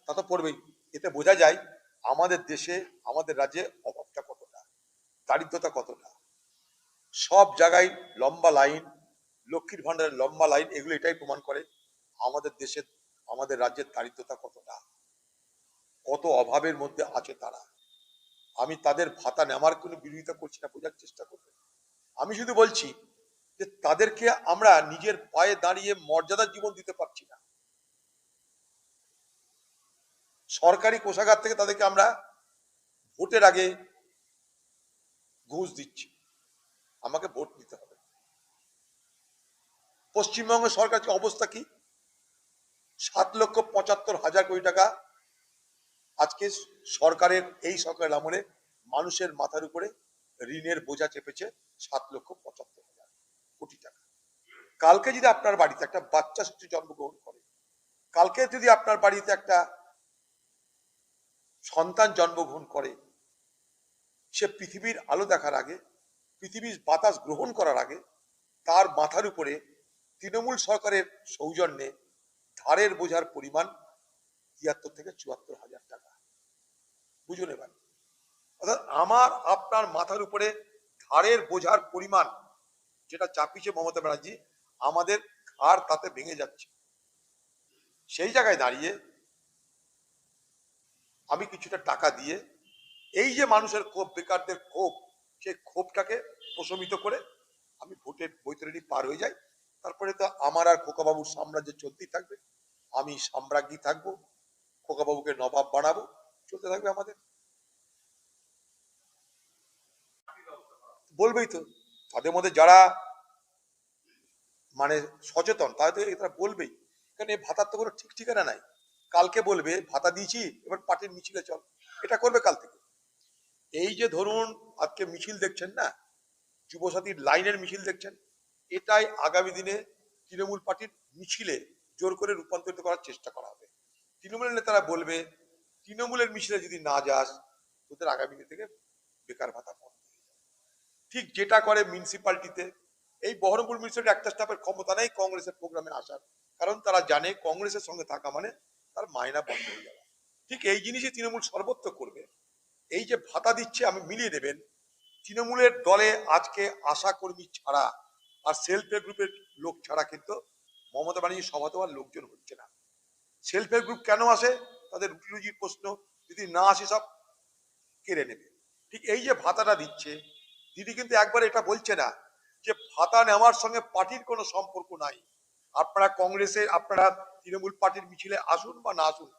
তা তো পড়বেই। এতে বোঝা যায় আমাদের দেশে, আমাদের রাজ্যে অভাবটা কতটা, দারিদ্রতা কতটা। সব জায়গায় লম্বা লাইন, লক্ষ্মীর ভান্ডারের লম্বা লাইন, এগুলো এটাই প্রমাণ করে আমাদের দেশের, আমাদের রাজ্যের দারিদ্রতা কতটা, কত অভাবের মধ্যে আছে তারা। আমি তাদের ভাতা নেওয়ার কোনো বিরোধিতা করছি না, বোঝার চেষ্টা করবে। আমি শুধু বলছি যে তাদেরকে আমরা নিজের পায়ে দাঁড়িয়ে মর্যাদার জীবন দিতে পারছি না। সরকারি কোষাগার থেকে তাদেরকে আমরা ভোটের আগে ঘুষ দিচ্ছি, আমাকে ভোট দিতে হবে। পশ্চিমবঙ্গ সরকারের অবস্থা কি? 7,75,000 কোটি টাকা আজকে সরকারের, এই সরকারের আমলে মানুষের মাথার উপরে ঋণের বোঝা চেপেছে 7,75,000 কোটি টাকা। কালকে যদি আপনার বাড়িতে একটা বাচ্চা শিশু জন্মগ্রহণ করে, কালকে যদি আপনার বাড়িতে একটা সন্তান জন্মগ্রহণ করে, সে পৃথিবীর আলো দেখার আগে, পৃথিবীর বাতাস গ্রহণ করার আগে, তার মাথার উপরে তৃণমূল সরকারের সৌজন্যে ধারের বোঝার পরিমাণ 73 থেকে 74,000 টাকা। বুঝুন এবার, অর্থাৎ আমার আপনার মাথার উপরে ধারের বোঝার পরিমাণ যেটা চাপিয়েছে মমতা ব্যানার্জি, আমাদের ঘাড় তাতে ভেঙে যাচ্ছে। সেই জায়গায় দাঁড়িয়ে আমি কিছুটা টাকা দিয়ে এই যে মানুষের ক্ষোভ, বেকারদের ক্ষোভ, সেই ক্ষোভটাকে প্রশমিত করে আমি ভোটের বৈতরণী পার হয়ে যাই। তারপরে তো আমার আর খোকাবাবুর সাম্রাজ্য চলতেই থাকবে, আমি সাম্রাজ্ঞী থাকবো, খোকাবাবুকে নবাব বানাবো, চলতে থাকবে আমাদের। বলবেই তো, তাদের মধ্যে যারা মানে সচেতন তারা তো এটা বলবেই। কারণ এই ভাতার তো কোনো ঠিক ঠিকানা নাই। কালকে বলবে ভাতা দিয়েছি, এবার পার্টির মিছিলে চল, এটা করবে কাল থেকে। এই যে ধরুন আজকে মিছিল দেখছেন না, যুবসাথীর লাইনের মিছিল দেখছেন, এটাই আগামী দিনে তৃণমূল পার্টির মিছিলে জোর করে রূপান্তরিত করার চেষ্টা করা হবে। তৃণমূলের নেতারা বলবে তৃণমূলের মিছিলে যদি না যাস, তোদের আগামী দিন থেকে বেকার ভাতা বন্ধ। ঠিক যেটা করে মিউনিসিপালিটিতে, এই বহরমপুর মিউনিসিপালিটি একটা স্টাফের ক্ষমতা নেই কংগ্রেসের প্রোগ্রামে আসার, কারণ তারা জানে কংগ্রেসের সঙ্গে থাকা মানে তার মায়না বন্ধ হয়ে যাবে। ঠিক এই জিনিসই তৃণমূল সর্বত্র করবে। এই যে ভাতা দিচ্ছে, আমি মিলিয়ে দেবেন, তৃণমূলের দলে আজকে আশা কর্মী ছাড়া আর সেলফ হেল্প গ্রুপের লোক ছাড়া কিন্তু মমতা ব্যানার্জির সভা তো আর লোকজন হচ্ছে না। সেলফ হেল্প গ্রুপ কেন আসে? তাদের রুটি রুজির প্রশ্ন, যদি না আসে সব কেড়ে নেবে। ঠিক এই যে ভাতাটা দিচ্ছে, দিদি কিন্তু একবার এটা বলছে না যে ভাতা নেওয়ার সঙ্গে পার্টির কোনো সম্পর্ক নাই, আপনারা কংগ্রেসের, আপনারা তৃণমূল পার্টির মিছিলে আসুন বা না আসুন,